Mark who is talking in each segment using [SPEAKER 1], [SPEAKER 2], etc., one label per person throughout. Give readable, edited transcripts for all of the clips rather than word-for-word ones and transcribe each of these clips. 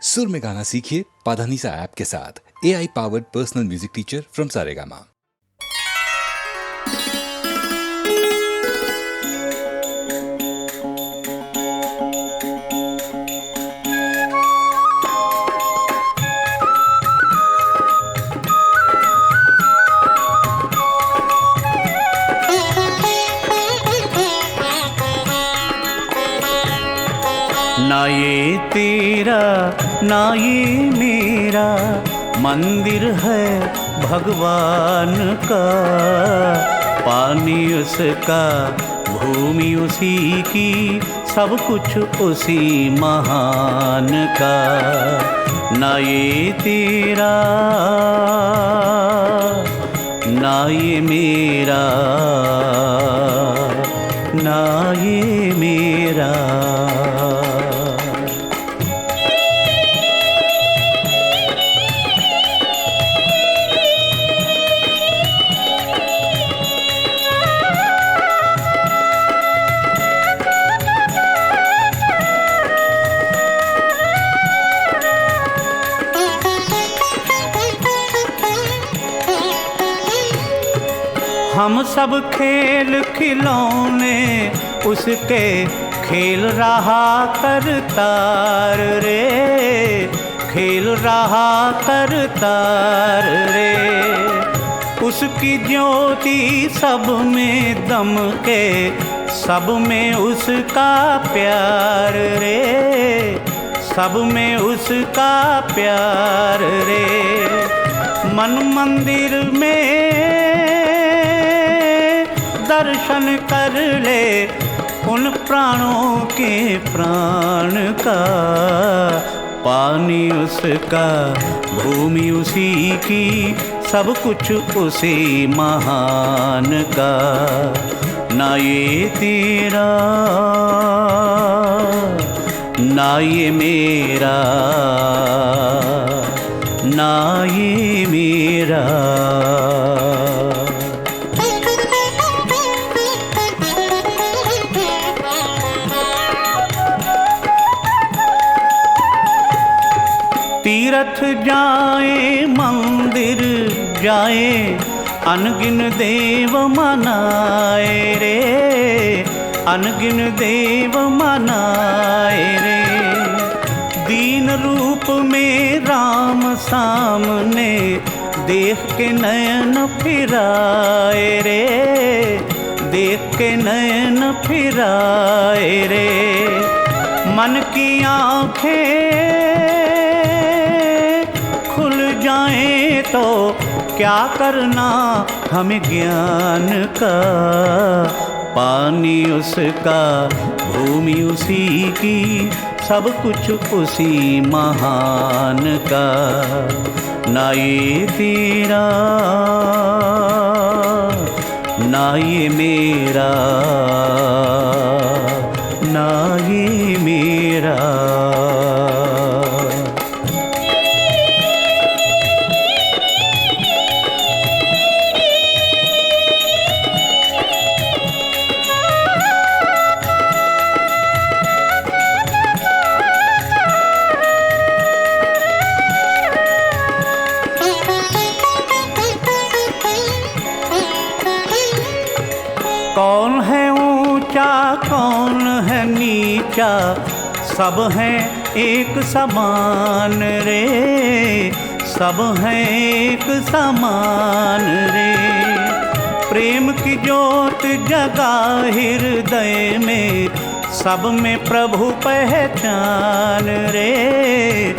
[SPEAKER 1] सुर में गाना सीखिए पाधानीसा ऐप के साथ। AI powered personal music teacher from Saregama.
[SPEAKER 2] ना ये तेरा ना ये मेरा मंदिर है भगवान का, पानी उसका भूमि उसी की, सब कुछ उसी महान का। ना ये तेरा ना ये मेरा ना ये मेरा। हम सब खेल खिलौने उसके खेल रहा करतार रे, खेल रहा करतार रे। उसकी ज्योति सब में दम के, सब में उसका प्यार रे, सब में उसका प्यार रे। मन मंदिर में दर्शन कर ले उन प्राणों के प्राण का, पानी उसका भूमि उसी की, सब कुछ उसी महान का। ना ये तेरा ना ये मेरा ना ये मेरा। तीर्थ जाए मंदिर जाए, अनगिन देव मनाए रे, अनगिन देव मनाए रे। दीन रूप में राम सामने देख के नयन फिराए रे, देख के नयन फिराए रे। मन की आँखें खुल जाए तो क्या करना हमें ज्ञान का, पानी उसका भूमि उसी की, सब कुछ उसी महान का। ना ये तेरा ना ये मेरा ना ये मेरा। कौन है ऊंचा कौन है नीचा, सब हैं एक समान रे, सब हैं एक समान रे। प्रेम की ज्योत जगा हृदय में, सब में प्रभु पहचान रे,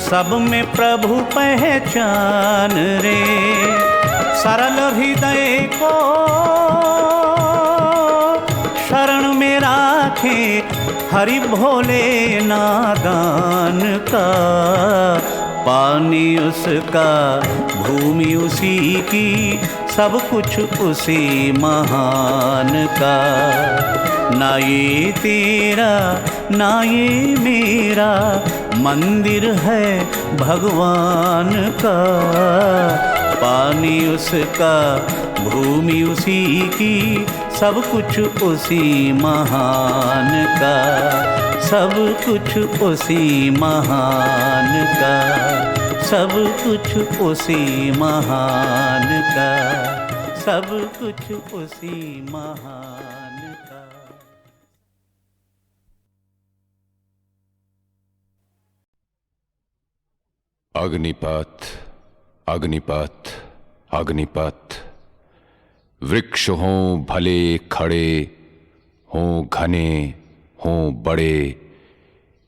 [SPEAKER 2] सब में प्रभु पहचान रे। सरल हृदय को शरण में राखे, हरि भोले नादान का, पानी उसका भूमि उसी की, सब कुछ उसी महान का। ना ये तेरा ना ये मेरा मंदिर है भगवान का, पानी उसका भूमि उसी की, सब कुछ उसी महान का, सब कुछ उसी महान का, सब कुछ उसी महान का, सब कुछ उसी महान का।
[SPEAKER 3] अग्निपथ अग्निपथ अग्निपथ, वृक्ष हों भले खड़े, हों घने हों बड़े,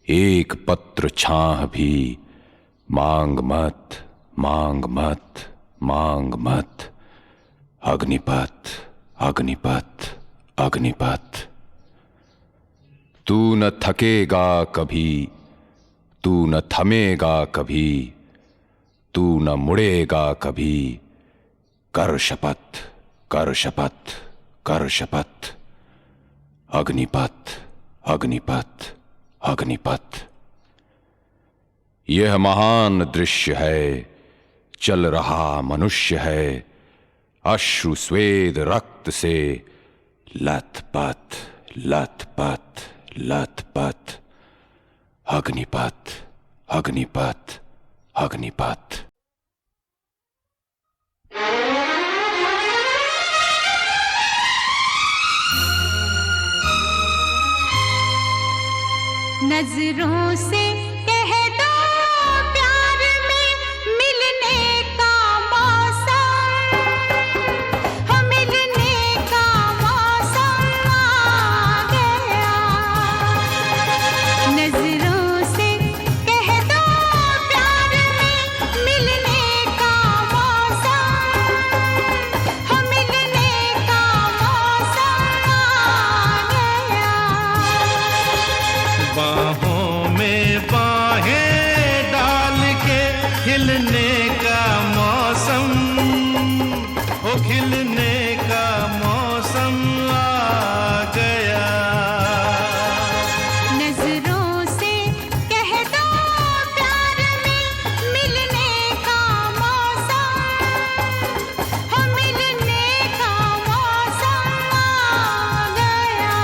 [SPEAKER 3] एक पत्र छाह भी मांग मत मांग मत मांग मत। अग्निपथ अग्निपथ अग्निपथ, तू न थकेगा कभी, तू न थमेगा कभी, तू न मुड़ेगा कभी, कर शपथ कर शपथ कर शपथ। अग्निपथ अग्निपथ अग्निपथ, यह महान दृश्य है, चल रहा मनुष्य है, अश्रु स्वेद रक्त से लथपथ लथपथ लथपथ। अग्निपथ अग्निपथ अग्निपथ।
[SPEAKER 4] नजरों से कह दो प्यार में मिलने का मौसम, हो मिलने का मौसम आ गया। नजरों से कह दो प्यार में मिलने का मौसम, हो मिलने का मौसम आ गया।
[SPEAKER 5] बाहों में बाहें डाल के खिलने का मौसम, ओ खिलने का मौसम आ गया।
[SPEAKER 4] नजरों से कह दो प्यार में मिलने का मौसम, हो मिलने का मौसम आ गया।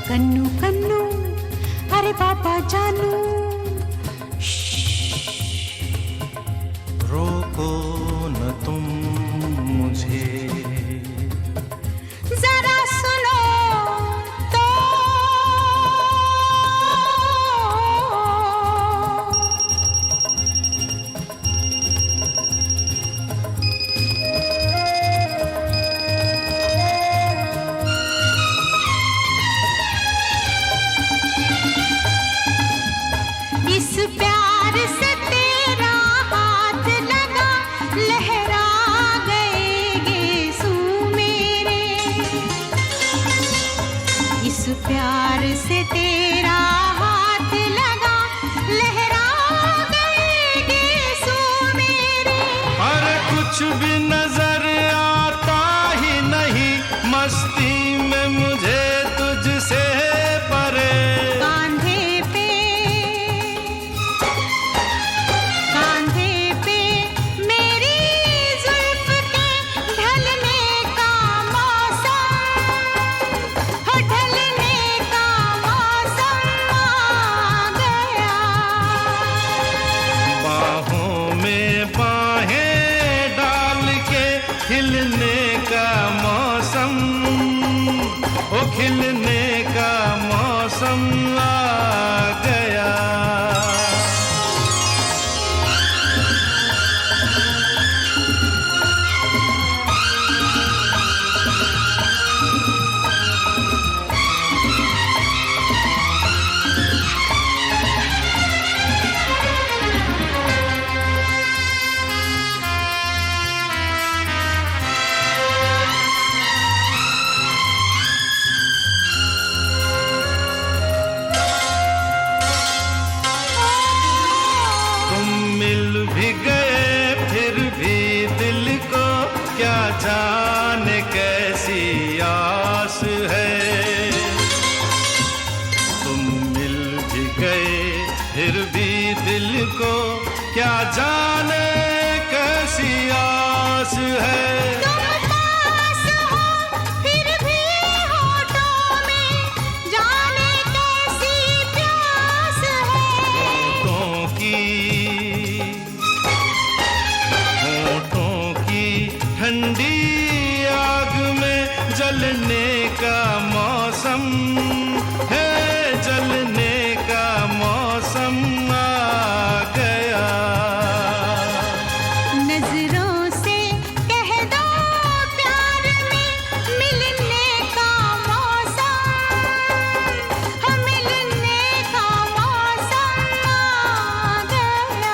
[SPEAKER 4] कन्नू कन्नू अरे बाबा जानू,
[SPEAKER 5] रोको न तुम मुझे,
[SPEAKER 4] जरा सुनो तो। इस प्यार से तेरा हाथ लगा, लहरा गए गेसू मेरे। इस प्यार से तेरा हाथ लगा, लहरा गए गेसू मेरे।
[SPEAKER 5] अरे कुछ भी नजर आता ही नहीं, मस्ती में मुझे तुझसे परे।
[SPEAKER 4] कांधे पे मेरी जुल्फ के ढलने का मौसम, हो ढलने का मौसम
[SPEAKER 5] ओ खिलने का मौसम आ गया। भी गए फिर भी दिल को क्या जाने कैसी आस है। तुम मिल भी गए फिर भी दिल को क्या जाने कैसी आस है।
[SPEAKER 4] तुम पास हो फिर भी होठों में जाने कैसी प्यास है।
[SPEAKER 5] होठों की ठंडी आग में जलने का मौसम है, जलने का मौसम आ गया।
[SPEAKER 4] नजरों से कह दो प्यार में मिलने का मौसम, मिलने का मौसम आ गया।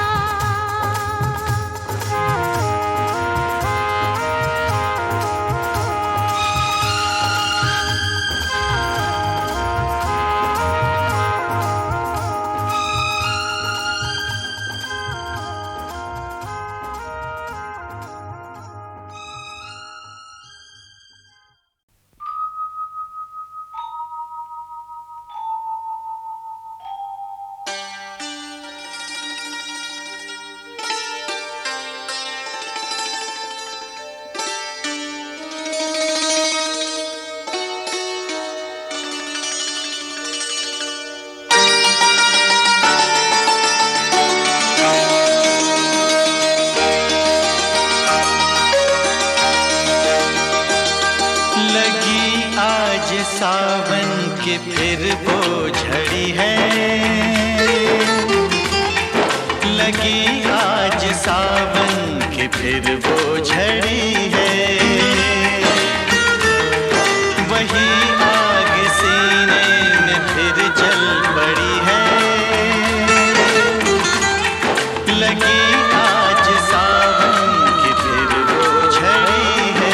[SPEAKER 2] लगी आज सावन की फिर वो झड़ी है, लगी आज सावन की फिर वो झड़ी है। वही आग सीने में फिर जल पड़ी है, लगी आज सावन की फिर वो झड़ी है।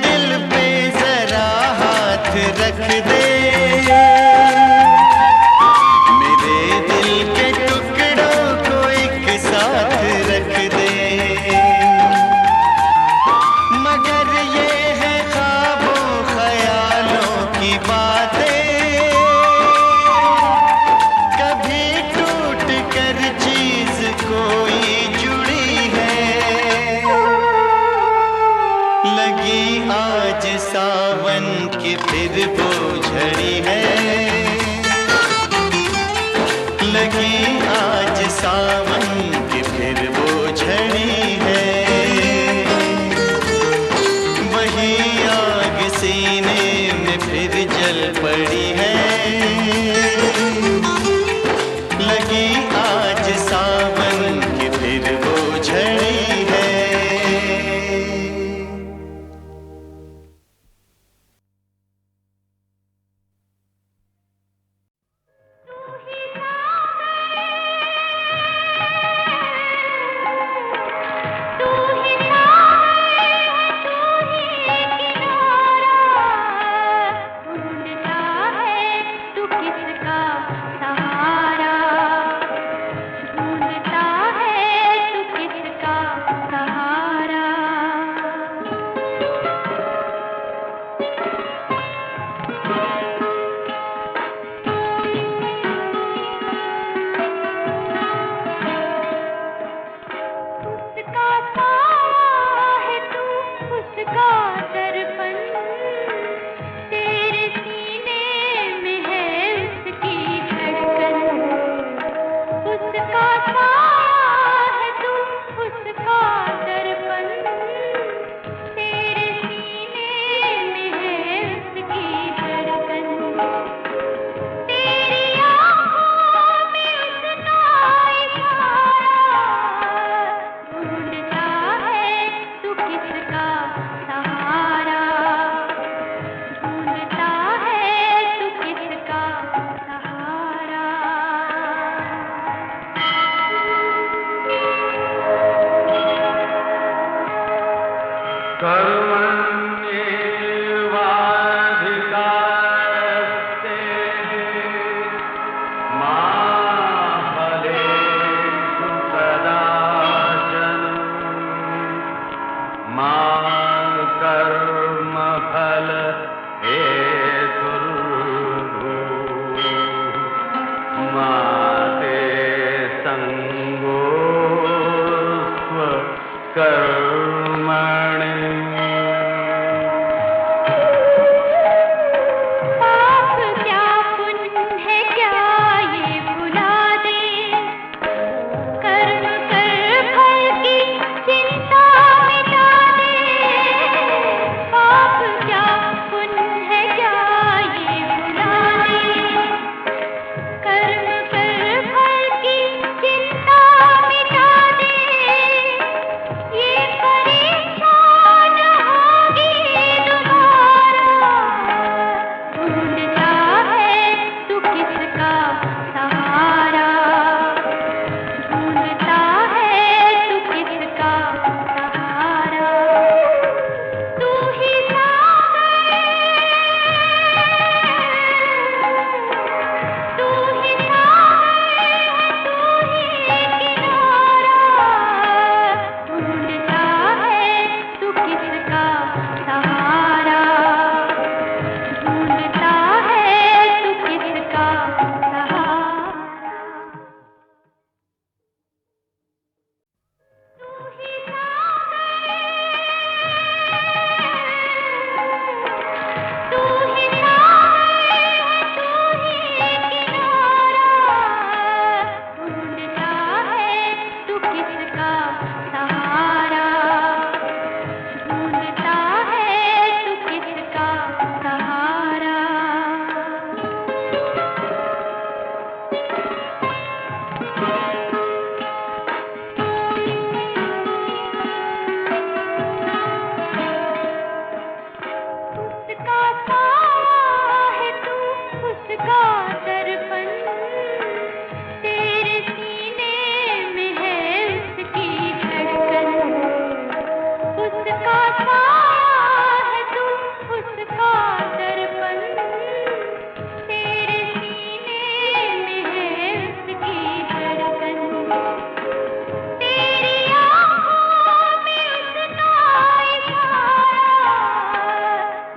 [SPEAKER 2] दिल पे कि फिर वो झड़ी है। लगी आज सावन कि फिर वो झड़ी है। वही आग सीने में फिर जल पड़ी है। लगी आज सावन कि फिर वो झड़ी है।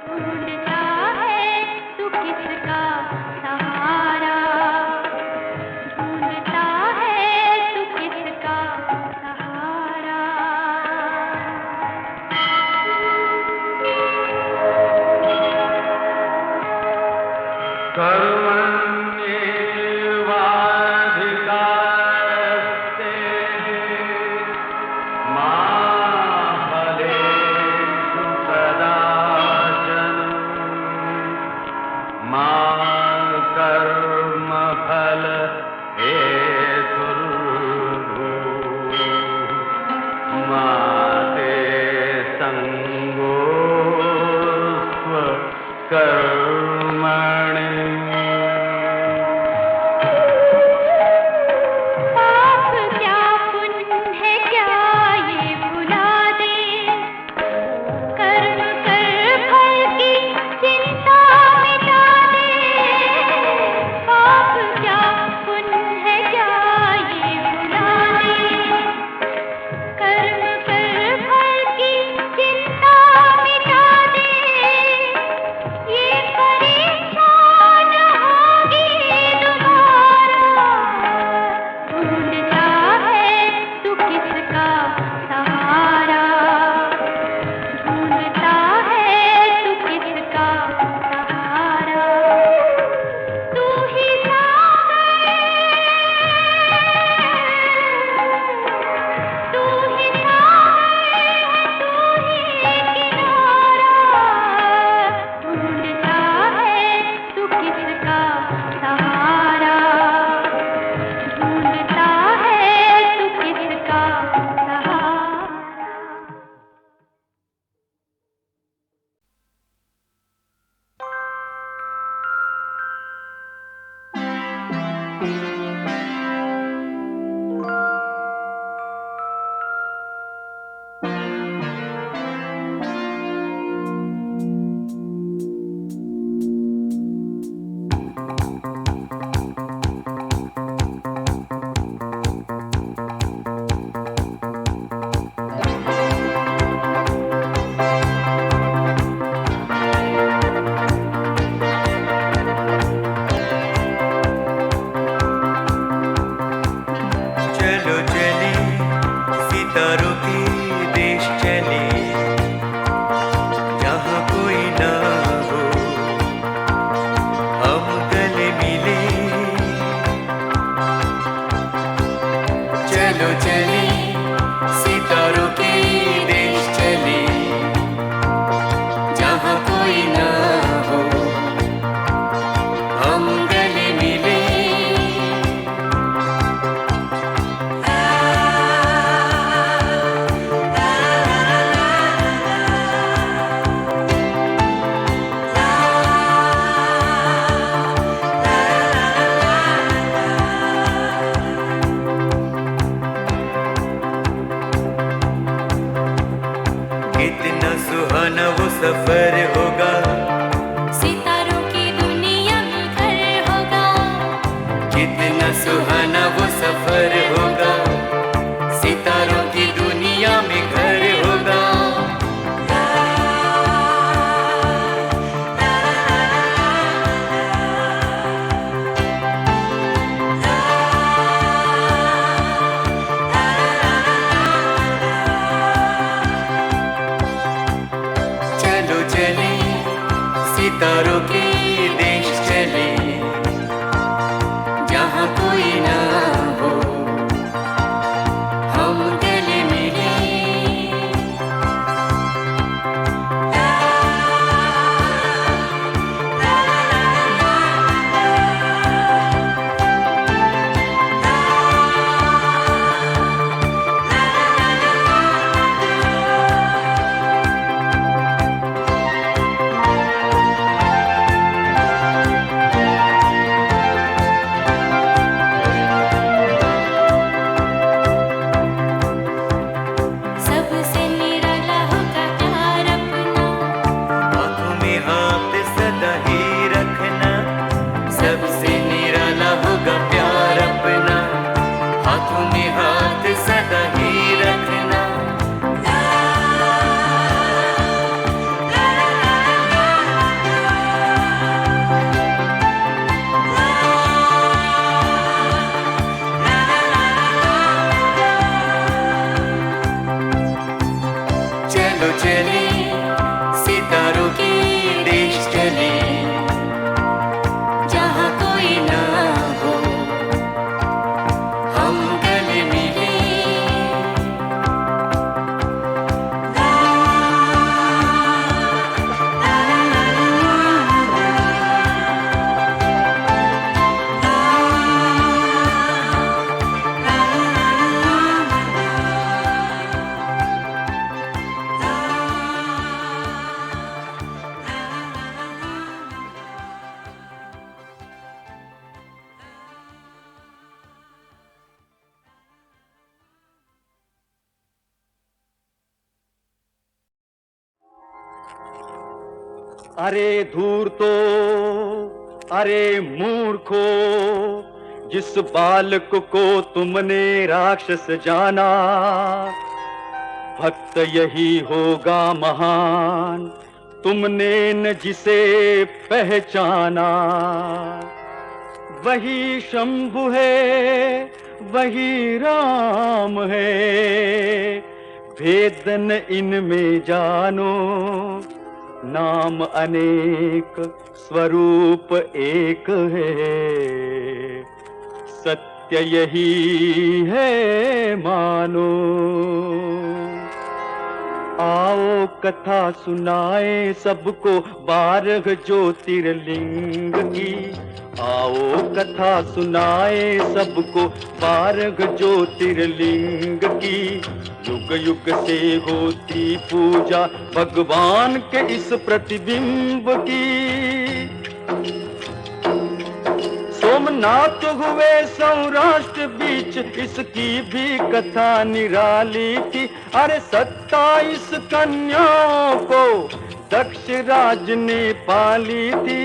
[SPEAKER 4] ढूंढता
[SPEAKER 5] कर्मण्येवाधिकारस्ते मा फलेषु कदाचन मा कर्मफल हेतुर्भूः मा ते सङ्गोऽस्त्व कर्मणि।
[SPEAKER 4] पाप क्या पुण्य है क्या ये भुला दे, कर्म कर फल की चिंता मिटा दे। पाप क्या पुण्य है क्या ये भुला दे, कर्म कर फल की चिंता मिटा दे। ये परीक्षा न होगी दोबारा, ढूंढता है तू किसका सहारा, ढूंढता है तू किसका सहारा। तू ही सागर, तू ही सागर, तू ही किनारा, ढूंढता है तू किसका सहारा, ढूंढता है तू किसका सहारा।
[SPEAKER 2] चलो चले सितारों के देश चले, जहाँ कोई ना हो हम गले मिले। चलो चले सितारों के देश चले, जहाँ कोई ना हो हम गले मिले। कितना सुहाना वो सफर होगा,
[SPEAKER 4] सितारों की दुनिया में घर होगा,
[SPEAKER 2] कितना सुहाना वो सफर होगा, सितारों की दुनिया में घर होगा। चलो चले सितारों के देश चले, जहाँ कोई ना हो हम गले मिले।
[SPEAKER 6] अरे धूर्तो, अरे मूर्खो, जिस बालक को तुमने राक्षस जाना, भक्त यही होगा महान, तुमने न जिसे पहचाना। वही शंभु है, वही राम है, भेद न इनमें जानो, नाम अनेक स्वरूप एक है, सत्य यही है मानो। आओ कथा सुनाए सबको 12 ज्योतिर्लिंग की, आओ कथा सुनाए सबको 12 ज्योतिर्लिंग की। युग युग से होती पूजा भगवान के इस प्रतिबिंब की। सोमनाथ हुए सौराष्ट्र बीच, इसकी भी कथा निराली थी। अरे 27 कन्याओं को दक्ष राज ने पाली थी।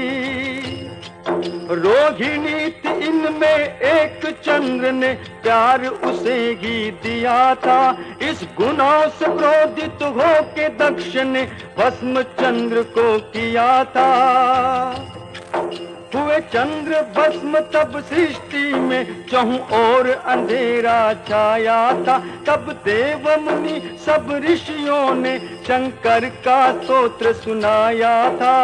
[SPEAKER 6] रोहिणी थी इनमें एक, चंद्र ने प्यार उसे ही दिया था। इस गुनाह से क्रोधित होके दक्ष ने भस्म चंद्र को किया था। हुए चंद्र भस्म तब सृष्टि में चहुं ओर अंधेरा छाया था। तब देव मुनि सब ऋषियों ने शंकर का स्तोत्र सुनाया था।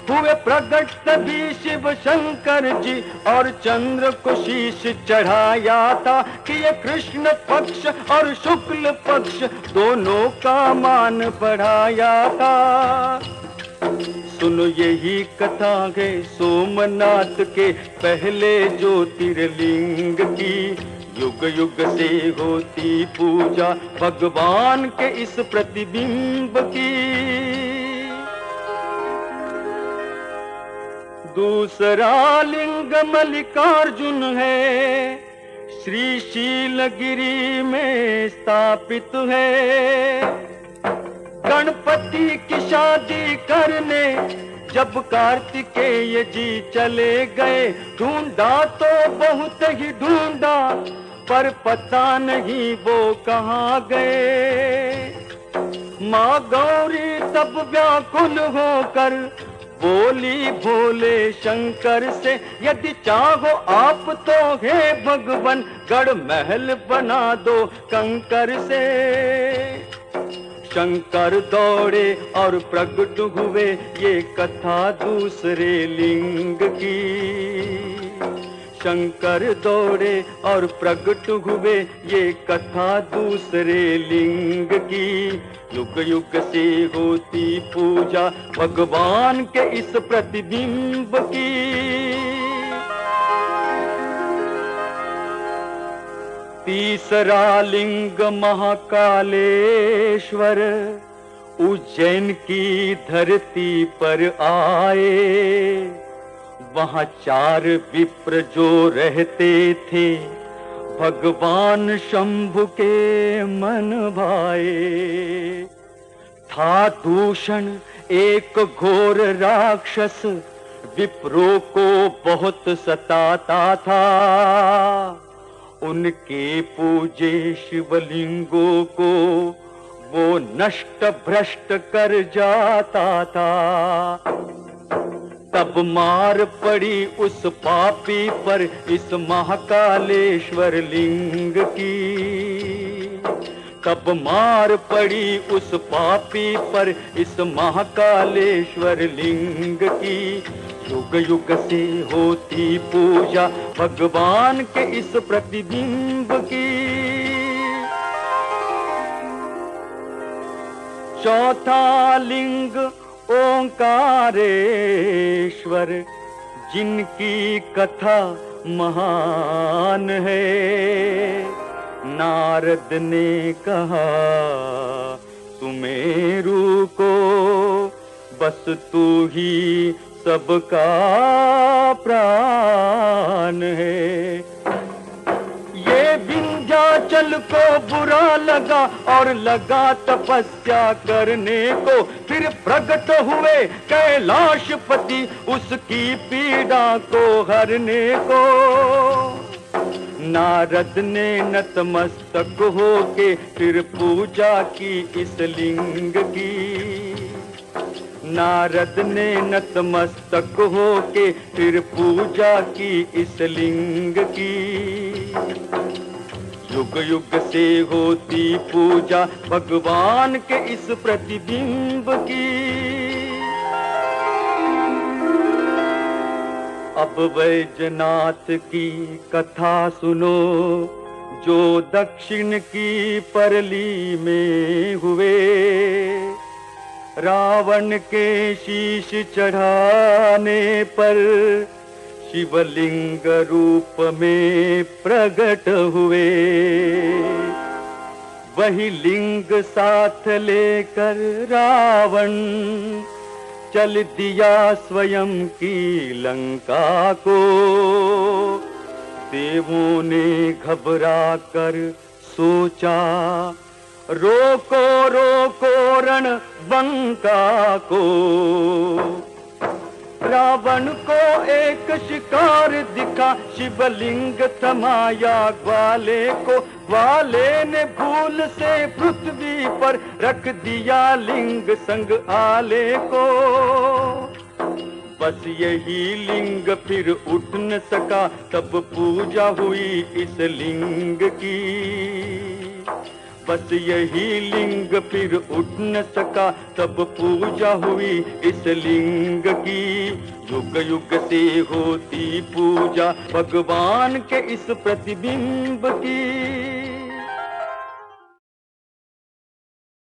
[SPEAKER 6] हुए प्रकट तभी शिव शंकर जी और चंद्र को शीश चढ़ाया था कि ये कृष्ण पक्ष और शुक्ल पक्ष दोनों का मान बढ़ाया था। सुनो यही कथा है सोमनाथ के पहले ज्योतिर्लिंग की। युग युग से होती पूजा भगवान के इस प्रतिबिंब की। दूसरा लिंग मल्लिकार्जुन है, श्री शीलगिरी में स्थापित है। गणपति की शादी करने जब कार्तिकेय जी चले गए, ढूंढा तो बहुत ही ढूंढा, पर पता नहीं वो कहाँ गए। माँ गौरी तब व्याकुल होकर बोली भोले शंकर से, यदि चाहो आप तो हे भगवान गढ़ महल बना दो कंकर से। शंकर दौड़े और प्रकट हुए, ये कथा दूसरे लिंग की। शंकर दौड़े और प्रकट हुए, ये कथा दूसरे लिंग की। युग युग से होती पूजा भगवान के इस प्रतिबिंब की। तीसरा लिंग महाकालेश्वर उज्जैन की धरती पर आए। वहाँ 4 विप्र जो रहते थे, भगवान शंभु के मन भाए। था दूषण एक घोर राक्षस, विप्रों को बहुत सताता था। उनके पूजे शिवलिंगों को वो नष्ट भ्रष्ट कर जाता था। तब मार पड़ी उस पापी पर इस महाकालेश्वर लिंग की। तब मार पड़ी उस पापी पर इस महाकालेश्वर लिंग की। युग युग से होती पूजा भगवान के इस प्रतिबिंब की। चौथा लिंग ओंकारेश्वर, जिनकी कथा महान है। नारद ने कहा सुमेरु को, बस तू ही सबका प्राण है। ये विंध्याचल हिमाचल को बुरा लगा और लगा तपस्या करने को, फिर प्रकट हुए कैलाशपति उसकी पीड़ा को हरने को। नारद ने नतमस्तक होके फिर पूजा की इस लिंग की। नारद ने नतमस्तक होके फिर पूजा की इस लिंग की। युग युग से होती पूजा भगवान के इस प्रतिबिंब की। अब वैजनाथ की कथा सुनो जो दक्षिण की परली में हुए। रावण के शीश चढ़ाने पर शिवलिंग रूप में प्रकट हुए। वही लिंग साथ लेकर रावण चल दिया स्वयं की लंका को। देवों ने घबरा कर सोचा रोको रोको रणबंका को। रावण को एक शिकार दिखा, शिवलिंग थमाया ग्वाले को। ग्वाले ने भूल से पृथ्वी पर रख दिया लिंग संग आले को। बस यही लिंग फिर उठ न सका, तब पूजा हुई इस लिंग की। बस यही लिंग फिर उठ न सका, तब पूजा हुई इस लिंग की। युग युग से होती पूजा भगवान के इस प्रतिबिंब की।